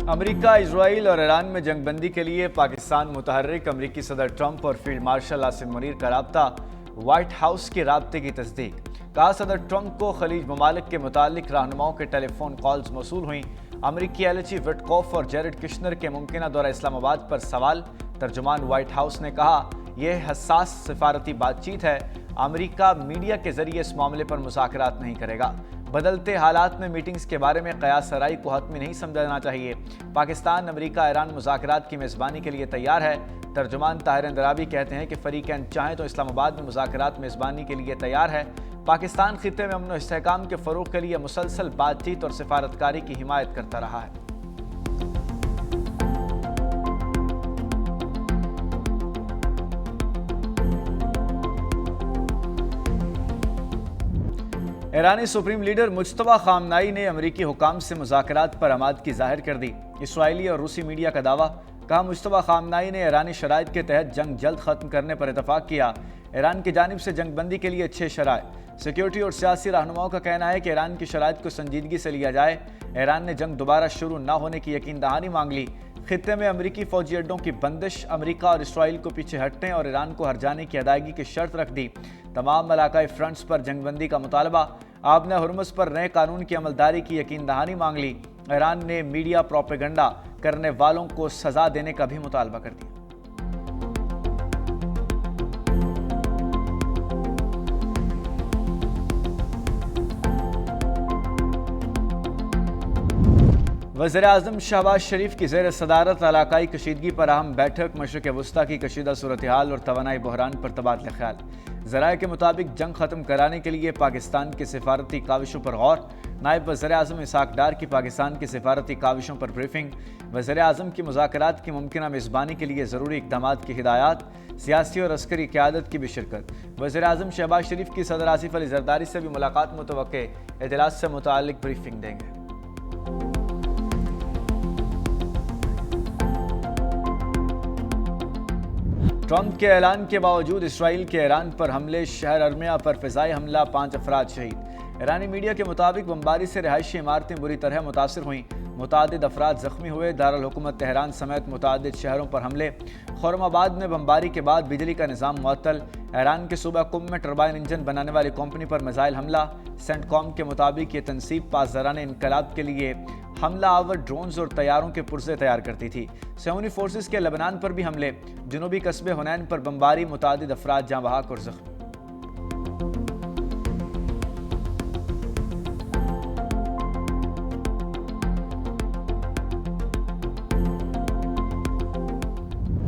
امریکہ، اسرائیل اور ایران میں جنگ بندی کے لیے پاکستان متحرک۔ امریکی صدر ٹرمپ اور فیلڈ مارشل عاصم منیر کا رابطہ، وائٹ ہاؤس کے رابطے کی تصدیق۔ کہا صدر ٹرمپ کو خلیج ممالک کے متعلق رہنماؤں کے ٹیلی فون کالز موصول ہوئیں۔ امریکی ایلچی وٹکوف اور جیرڈ کشنر کے ممکنہ دورہ اسلام آباد پر سوال۔ ترجمان وائٹ ہاؤس نے کہا یہ حساس سفارتی بات چیت ہے، امریکہ میڈیا کے ذریعے اس معاملے پر مذاکرات نہیں کرے گا۔ بدلتے حالات میں میٹنگز کے بارے میں قیاس آرائی کو حتمی نہیں سمجھا جانا چاہیے۔ پاکستان امریکہ ایران مذاکرات کی میزبانی کے لیے تیار ہے۔ ترجمان طاہر اندرابی کہتے ہیں کہ فریقین چاہیں تو اسلام آباد میں مذاکرات میزبانی کے لیے تیار ہے۔ پاکستان خطے میں امن و استحکام کے فروغ کے لیے مسلسل بات چیت اور سفارتکاری کی حمایت کرتا رہا ہے۔ ایرانی سپریم لیڈر مجتبیٰ خامنائی نے امریکی حکام سے مذاکرات پر آمادگی ظاہر کر دی۔ اسرائیلی اور روسی میڈیا کا دعویٰ۔ کہا مجتبیٰ خامنائی نے ایرانی شرائط کے تحت جنگ جلد ختم کرنے پر اتفاق کیا۔ ایران کی جانب سے جنگ بندی کے لیے 6 شرائط۔ سیکیورٹی اور سیاسی رہنماؤں کا کہنا ہے کہ ایران کی شرائط کو سنجیدگی سے لیا جائے۔ ایران نے جنگ دوبارہ شروع نہ ہونے کی یقین دہانی مانگ لی۔ خطے میں امریکی فوجی اڈوں کی بندش، امریکہ اور اسرائیل کو پیچھے ہٹنے اور ایران کو ہر جانے کی ادائیگی کی شرط رکھ دی۔ تمام علاقائی فرنٹس پر جنگ بندی کا مطالبہ۔ آبنہ ہرمز پر نئے قانون کی عملداری کی یقین دہانی مانگ لی۔ ایران نے میڈیا پروپیگنڈا کرنے والوں کو سزا دینے کا بھی مطالبہ کر دیا۔ وزیراعظم شہباز شریف کی زیر صدارت علاقائی کشیدگی پر اہم بیٹھک۔ مشرق وسطیٰ کی کشیدہ صورتحال اور توانائی بحران پر تبادلہ خیال۔ ذرائع کے مطابق جنگ ختم کرانے کے لیے پاکستان کی سفارتی کاوشوں پر غور۔ نائب وزیر اعظم اسحاق ڈار کی پاکستان کی سفارتی کاوشوں پر بریفنگ۔ وزیر اعظم کی مذاکرات کی ممکنہ میزبانی کے لیے ضروری اقدامات کی ہدایات۔ سیاسی اور عسکری قیادت کی بھی شرکت۔ وزیر اعظم شہباز شریف کی صدر آصف علی زرداری سے بھی ملاقات متوقع، اجلاس سے متعلق بریفنگ دیں گے۔ ٹرمپ کے اعلان کے باوجود اسرائیل کے ایران پر حملے، شہر ارمیا پر فضائی حملہ، 5 افراد شہید۔ ایرانی میڈیا کے مطابق بمباری سے رہائشی عمارتیں بری طرح متاثر ہوئیں، متعدد افراد زخمی ہوئے۔ دارالحکومت تہران سمیت متعدد شہروں پر حملے۔ خرم آباد میں بمباری کے بعد بجلی کا نظام معطل۔ ایران کے صوبہ قم میں ٹربائن انجن بنانے والی کمپنی پر میزائل حملہ۔ سینٹ کام کے مطابق یہ تنصیب پاسداران انقلاب کے لیے حملہ آور ڈرونز اور طیاروں کے پرزے تیار کرتی تھی۔ صہیونی فورسز کے لبنان پر بھی حملے۔ جنوبی قصبے حنین پر بمباری، متعدد افراد جاں بحق اور زخمی۔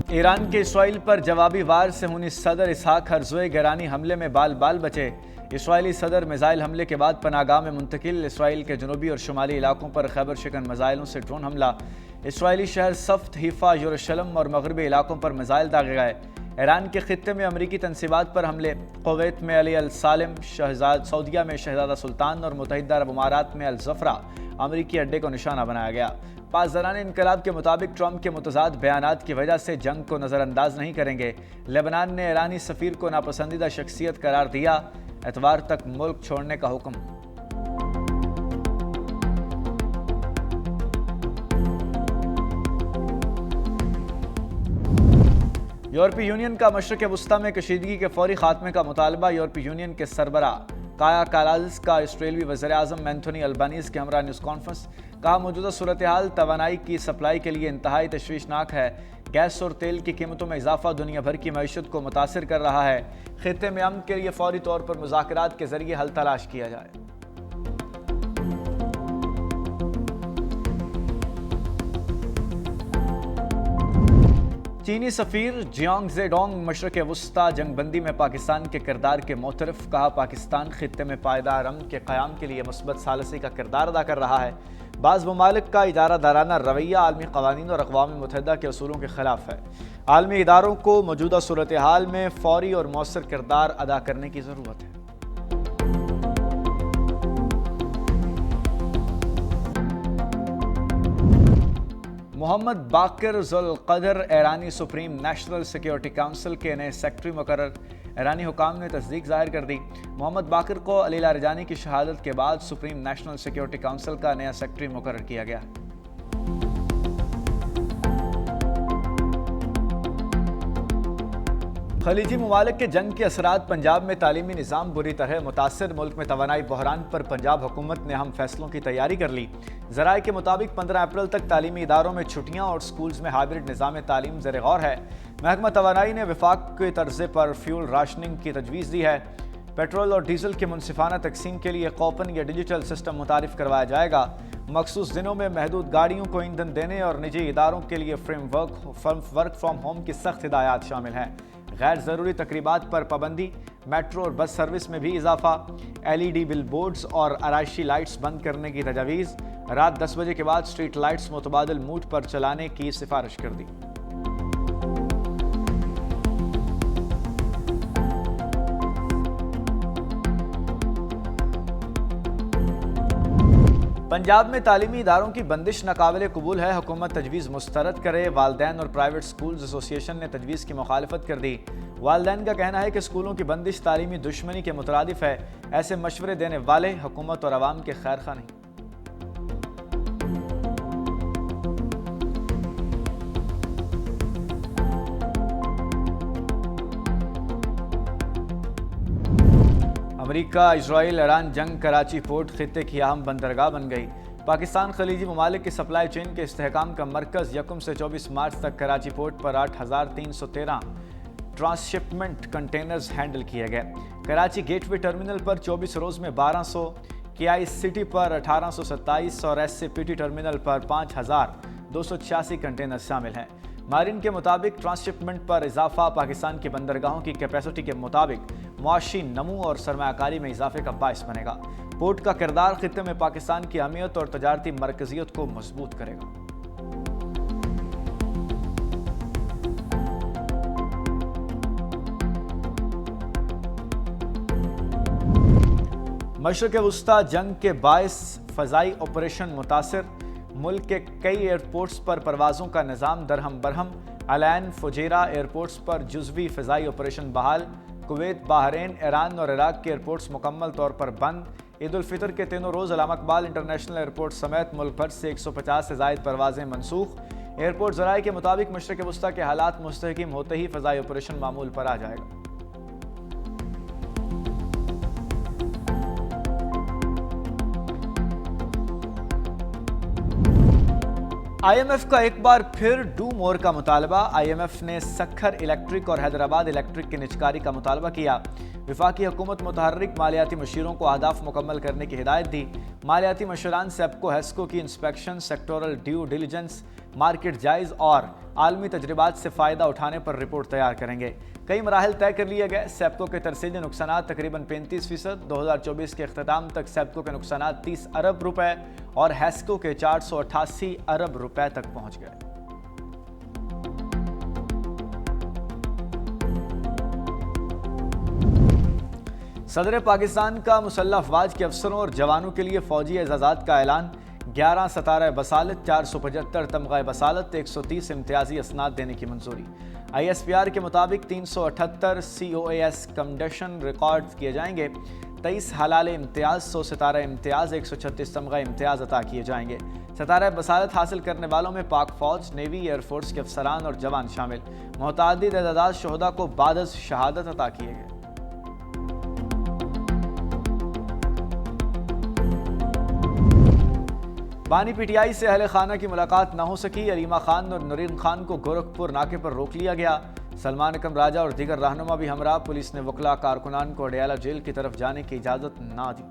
ایران کے اسرائیل پر جوابی وار صہیونی صدر اسحاق ہرزوئی گرانی حملے میں بال بچے۔ اسرائیلی صدر میزائل حملے کے بعد پناہ گاہ میں منتقل۔ اسرائیل کے جنوبی اور شمالی علاقوں پر خیبر شکن میزائلوں سے ڈرون حملہ۔ اسرائیلی شہر صفت، حیفا، یروشلم اور مغربی علاقوں پر میزائل داغے گئے۔ ایران کے خطے میں امریکی تنصیبات پر حملے۔ کویت میں علی السالم، سعودیہ میں شہزادہ سلطان اور متحدہ عرب امارات میں الزفرہ امریکی اڈے کو نشانہ بنایا گیا۔ پاسداران انقلاب کے مطابق ٹرمپ کے متضاد بیانات کی وجہ سے جنگ کو نظر انداز نہیں کریں گے۔ لبنان نے ایرانی سفیر کو ناپسندیدہ شخصیت قرار دیا، اتوار تک ملک چھوڑنے کا حکم۔ یورپی یونین کا مشرق وسطیٰ میں کشیدگی کے فوری خاتمے کا مطالبہ۔ یورپی یونین کے سربراہ کایا کالاسس کا اسرائیلی وزیر اعظم اینتھونی البانیز کے ہمراہ نیوز کانفرنس۔ کہا موجودہ صورتحال توانائی کی سپلائی کے لیے انتہائی تشویشناک ہے۔ گیس اور تیل کی قیمتوں میں اضافہ دنیا بھر کی معیشت کو متاثر کر رہا ہے۔ خطے میں امن کے لیے فوری طور پر مذاکرات کے ذریعے حل تلاش کیا جائے۔ چینی سفیر جیانگ زیڈونگ مشرق وسطیٰ جنگ بندی میں پاکستان کے کردار کے معترف۔ کہا پاکستان خطے میں پائیدار امن کے قیام کے لیے مثبت ثالثی کا کردار ادا کر رہا ہے۔ بعض ممالک کا ادارہ دارانہ رویہ عالمی قوانین اور اقوام متحدہ کے اصولوں کے خلاف ہے۔ عالمی اداروں کو موجودہ صورتحال میں فوری اور مؤثر کردار ادا کرنے کی ضرورت ہے۔ محمد باقر ذوالقدر ایرانی سپریم نیشنل سیکیورٹی کونسل کے نئے سیکرٹری مقرر۔ ایرانی حکام نے تصدیق ظاہر کر دی۔ محمد باقر کو علی لاریجانی کی شہادت کے بعد سپریم نیشنل سیکیورٹی کونسل کا نیا سیکرٹری مقرر کیا گیا۔ خلیجی ممالک کے جنگ کے اثرات پنجاب میں تعلیمی نظام بری طرح متاثر، ملک میں توانائی بحران پر پنجاب حکومت نے اہم فیصلوں کی تیاری کر لی۔ ذرائع کے مطابق 15 اپریل تک تعلیمی اداروں میں چھٹیاں اور سکولز میں ہائبرڈ نظام تعلیم زیر غور ہے۔ محکمہ توانائی نے وفاق کے طرز پر فیول راشننگ کی تجویز دی ہے۔ پیٹرول اور ڈیزل کی منصفانہ تقسیم کے لیے کوپن یا ڈیجیٹل سسٹم متعارف کروایا جائے گا۔ مخصوص دنوں میں محدود گاڑیوں کو ایندھن دینے اور نجی اداروں کے لیے ورک فرام ہوم کی سخت ہدایات شامل ہیں۔ غیر ضروری تقریبات پر پابندی، میٹرو اور بس سروس میں بھی اضافہ، LED بل بورڈز اور آرائشی لائٹس بند کرنے کی تجاویز، رات 10 بجے کے بعد اسٹریٹ لائٹس متبادل موڈ پر چلانے کی سفارش کر دی۔ پنجاب میں تعلیمی اداروں کی بندش ناقابل قبول ہے، حکومت تجویز مسترد کرے۔ والدین اور پرائیویٹ سکولز ایسوسی ایشن نے تجویز کی مخالفت کر دی۔ والدین کا کہنا ہے کہ سکولوں کی بندش تعلیمی دشمنی کے مترادف ہے، ایسے مشورے دینے والے حکومت اور عوام کے خیر خواہ نہیں۔ امریکہ اسرائیل ایران جنگ، کراچی پورٹ خطے کی اہم بندرگاہ بن گئی۔ پاکستان خلیجی ممالک کی سپلائی چین کے استحکام کا مرکز 1 سے 24 مارچ تک کراچی پورٹ پر 8,313 ٹرانسشپمنٹ کنٹینرز ہینڈل کیے گئے۔ کراچی گیٹ وے ٹرمینل پر 24 روز میں 1200، KI سٹی پر 1827 اور SCPT ٹرمینل پر 5,286 کنٹینر شامل ہیں۔ مارین کے مطابق ٹرانسشپمنٹ پر اضافہ پاکستان کی بندرگاہوں کی کیپیسٹی کے مطابق معاشی نمو اور سرمایہ کاری میں اضافے کا باعث بنے گا۔ پورٹ کا کردار خطے میں پاکستان کی اہمیت اور تجارتی مرکزیت کو مضبوط کرے گا۔ مشرق وسطی جنگ کے باعث فضائی آپریشن متاثر، ملک کے کئی ایئرپورٹس پر پروازوں کا نظام درہم برہم، العین فجیرہ ایئرپورٹس پر جزوی فضائی آپریشن بحال، کویت، بحرین، ایران اور عراق کے ایئرپورٹس مکمل طور پر بند۔ عید الفطر کے تینوں روز علامہ اقبال انٹرنیشنل ایئرپورٹ سمیت ملک بھر سے 150 سے زائد پروازیں منسوخ۔ ایئرپورٹ ذرائع کے مطابق مشرق وسطی کے حالات مستحکم ہوتے ہی فضائی آپریشن معمول پر آ جائے گا۔ IMF کا ایک بار پھر ڈو مور کا مطالبہ۔ IMF نے سکھر الیکٹرک اور حیدرآباد الیکٹرک کی نجکاری کا مطالبہ کیا۔ وفاقی حکومت متحرک مالیاتی مشیروں کو اہداف مکمل کرنے کی ہدایت دی۔ مالیاتی مشیران سیپکو ہیسکو کی inspection, sectoral due diligence, market جائز اور عالمی تجربات سے فائدہ اٹھانے پر رپورٹ تیار کریں گے۔ کئی مراحل طے کر لیے گئے۔ سیپکو کے ترسیلی نقصانات تقریباً 35%، 2024 کے اختتام تک سیپکو کے نقصانات 30 ارب روپے اور ہیسکو کے 488 ارب روپے تک پہنچ گئے۔ صدر پاکستان کا مسلح افواج کے افسروں اور جوانوں کے لیے فوجی اعزازات کا اعلان۔ 11 ستارہ بصالت، 475 تمغہ بصالت، 130 امتیازی اسناد دینے کی منظوری۔ ISPR کے مطابق 378 COAS کمڈیشن ریکارڈ کیے جائیں گے، 23 حلال امتیاز، 100 ستارہ امتیاز، 136 تمغہ امتیاز عطا کیے جائیں گے۔ ستارہ بصالت حاصل کرنے والوں میں پاک فوج، نیوی، ایئر فورس کے افسران اور جوان شامل۔ متعدد اعزازات شہداء کو بعد از شہادت عطا کیے گئے۔ بانی PTI سے اہل خانہ کی ملاقات نہ ہو سکی۔ علیمہ خان اور نورین خان کو گورکھپور ناکے پر روک لیا گیا۔ سلمان اکرم راجہ اور دیگر رہنما بھی ہمراہ۔ پولیس نے وکلاء کارکنان کو اڈیالہ جیل کی طرف جانے کی اجازت نہ دی۔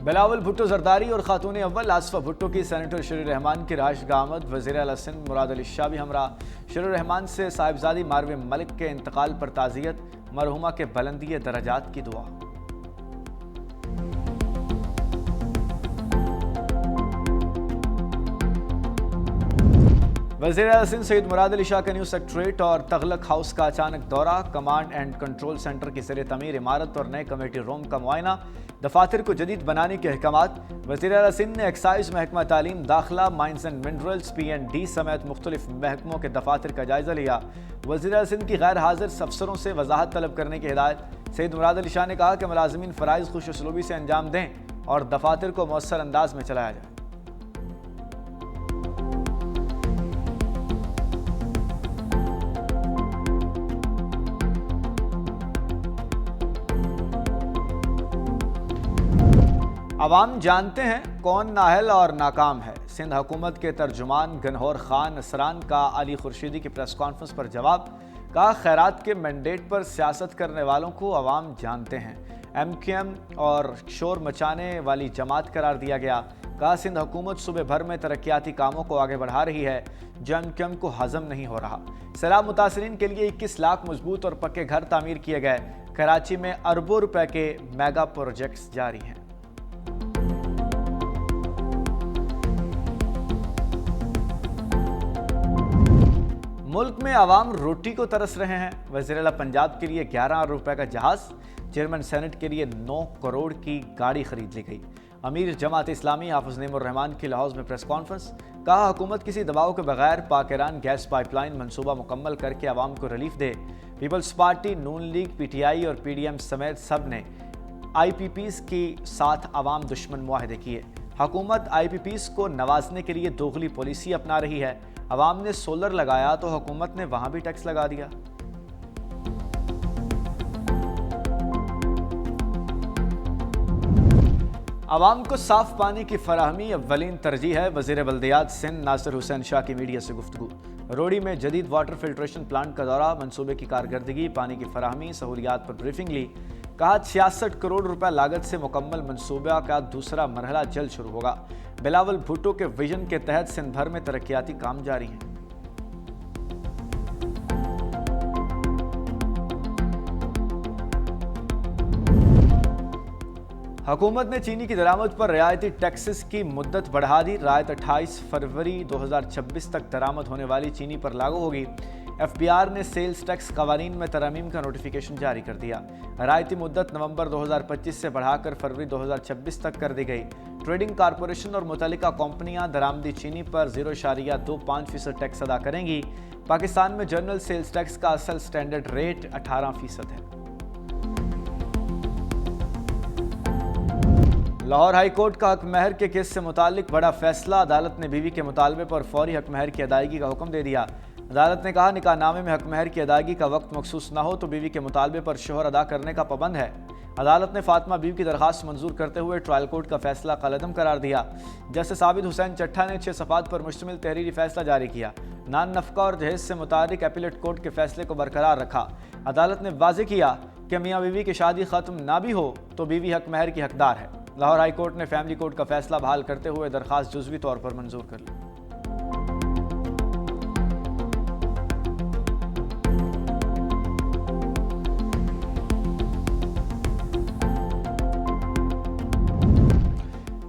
بلاول بھٹو زرداری اور خاتون اول آصفہ بھٹو کی سینیٹر شیر الرحمان کی رہائش گاہ آمد۔ وزیر اعلیٰ سندھ مراد علی شاہ بھی ہمراہ۔ شیر الرحمان سے صاحبزادی ماروی ملک کے انتقال پر تعزیت، مرحومہ کے بلندی درجات کی دعا۔ وزیر اعلیٰ سندھ سید مراد علی شاہ کا نیو سیکریٹریٹ اور تغلق ہاؤس کا اچانک دورہ۔ کمانڈ اینڈ کنٹرول سینٹر کی زیر تعمیر عمارت اور نئے کمیٹی روم کا معائنہ۔ دفاتر کو جدید بنانے کے احکامات۔ وزیر اعلیٰ سندھ نے ایکسائز محکمہ تعلیم، داخلہ، مائنز اینڈ منرلز، P&D سمیت مختلف محکموں کے دفاتر کا جائزہ لیا۔ وزیر اعلیٰ سندھ کی غیر حاضر افسروں سے وضاحت طلب کرنے کی ہدایت۔ سید مراد علی شاہ نے کہا کہ ملازمین فرائض خوش اسلوبی سے انجام دیں اور دفاتر کو مؤثر انداز میں چلایا جائے۔ عوام جانتے ہیں کون نااہل اور ناکام ہے۔ سندھ حکومت کے ترجمان گنہور خان اسران کا علی خورشیدی کی پریس کانفرنس پر جواب۔ کہا خیرات کے مینڈیٹ پر سیاست کرنے والوں کو عوام جانتے ہیں۔ ایم کیو ایم اور شور مچانے والی جماعت قرار دیا گیا۔ کہا سندھ حکومت صوبے بھر میں ترقیاتی کاموں کو آگے بڑھا رہی ہے جو ایم کیو ایم کو ہضم نہیں ہو رہا۔ سیلاب متاثرین کے لیے 21 لاکھ مضبوط اور پکے گھر تعمیر کیے گئے۔ کراچی میں اربوں روپے کے میگا پروجیکٹس جاری ہیں۔ ملک میں عوام روٹی کو ترس رہے ہیں۔ وزیر اعلیٰ پنجاب کے لیے 11 ارب روپے کا جہاز، چیئرمین سینٹ کے لیے 9 کروڑ کی گاڑی خرید لی گئی۔ امیر جماعت اسلامی حافظ نعیم الرحمان کی لاہور میں پریس کانفرنس۔ کہا حکومت کسی دباؤ کے بغیر پاک ایران گیس پائپ لائن منصوبہ مکمل کر کے عوام کو ریلیف دے۔ Peoples Party, Noon League, P T I اور پی ڈی ایم سمیت سب نے آئی پی پیز کے ساتھ عوام دشمن معاہدے کیے۔ حکومت آئی پی پیز کو نوازنے کے لیے دوغلی پالیسی اپنا رہی ہے۔ عوام نے سولر لگایا تو حکومت نے وہاں بھی ٹیکس لگا دیا۔ عوام کو صاف پانی کی فراہمی اولین ترجیح ہے۔ وزیر بلدیات سندھ ناصر حسین شاہ کی میڈیا سے گفتگو۔ روڑی میں جدید واٹر فلٹریشن پلانٹ کا دورہ، منصوبے کی کارکردگی، پانی کی فراہمی، سہولیات پر بریفنگ لی۔ کہا 66 کروڑ روپے لاگت سے مکمل منصوبہ کا دوسرا مرحلہ جلد شروع ہوگا۔ بلاول بھٹو کے ویژن کے تحت سندھ بھر میں ترقیاتی کام جاری ہیں۔ حکومت نے چینی کی درآمد پر رعایتی ٹیکسز کی مدت بڑھا دی۔ رعایت 28 فروری 2026 تک درآمد ہونے والی چینی پر لاگو ہوگی۔ ایف بی آر نے سیلز ٹیکس قوانین میں ترامیم کا نوٹیفیکیشن جاری کر دیا۔ رعایتی مدت نومبر 2025 سے بڑھا کر فروری 2026 تک کر دی گئی۔ ٹریڈنگ کارپوریشن اور متعلقہ کمپنیاں درآمدی چینی پر 0.25% ٹیکس ادا کریں گی۔ پاکستان میں جنرل سیلز ٹیکس کا اصل سٹینڈرڈ ریٹ 18% ہے۔ لاہور ہائی کورٹ کا حق مہر کے کیس سے متعلق بڑا فیصلہ۔ عدالت نے بیوی کے مطالبے پر فوری حق مہر کی ادائیگی کا حکم دے دیا۔ عدالت نے کہا نکاح نامے میں حق مہر کی ادائیگی کا وقت مخصوص نہ ہو تو بیوی کے مطالبے پر شوہر ادا کرنے کا پابند ہے۔ عدالت نے فاطمہ بیوی کی درخواست منظور کرتے ہوئے ٹرائل کورٹ کا فیصلہ کالعدم قرار دیا۔ جسٹس عابد حسین چٹھا نے 6 صفحات پر مشتمل تحریری فیصلہ جاری کیا۔ نان نفقہ اور جہیز سے متعلق اپیلیٹ کورٹ کے فیصلے کو برقرار رکھا۔ عدالت نے واضح کیا کہ میاں بیوی کی شادی ختم نہ بھی ہو تو بیوی حق مہر کی حقدار ہے۔ لاہور ہائی کورٹ نے فیملی کورٹ کا فیصلہ بحال کرتے ہوئے درخواست جزوی طور پر منظور کر لی۔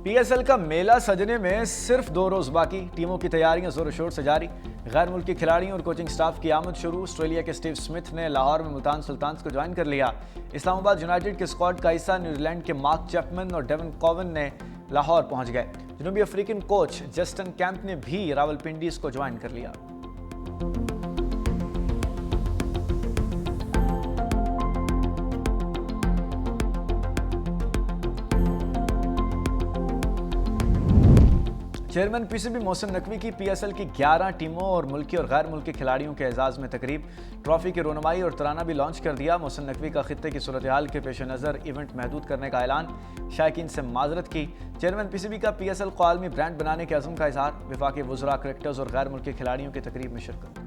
پی ایس ایل کا میلہ سجنے میں صرف 2 روز باقی۔ ٹیموں کی تیاریاں زور و شور سے جاری۔ غیر ملکی کھلاڑیوں اور کوچنگ سٹاف کی آمد شروع۔ آسٹریلیا کے اسٹیو سمتھ نے لاہور میں ملتان سلطانز کو جوائن کر لیا۔ اسلام آباد یونائیٹڈ کے اسکواڈ کا حصہ نیوزی لینڈ کے مارک چیپمن اور ڈیون کوون نے لاہور پہنچ گئے۔ جنوبی افریقن کوچ جسٹن کیمپ نے بھی راولپنڈی کو جوائن کر لیا۔ Chairman P C B Mohsin Naqvi کی پی ایس ایل کی 11 ٹیموں اور ملکی اور غیر ملکی کھلاڑیوں کے اعزاز میں تقریب۔ ٹرافی کی رونمائی اور ترانہ بھی لانچ کر دیا۔ محسن نقوی کا خطے کی صورتحال کے پیش نظر ایونٹ محدود کرنے کا اعلان، شائقین سے معذرت کی۔ چیئرمین پی سی بی کا پی ایس ایل کو عالمی برانڈ بنانے کے عزم کا اظہار۔ وفاقی وزراء، کرکٹرز اور غیر ملکی کھلاڑیوں کی تقریب میں شرکت۔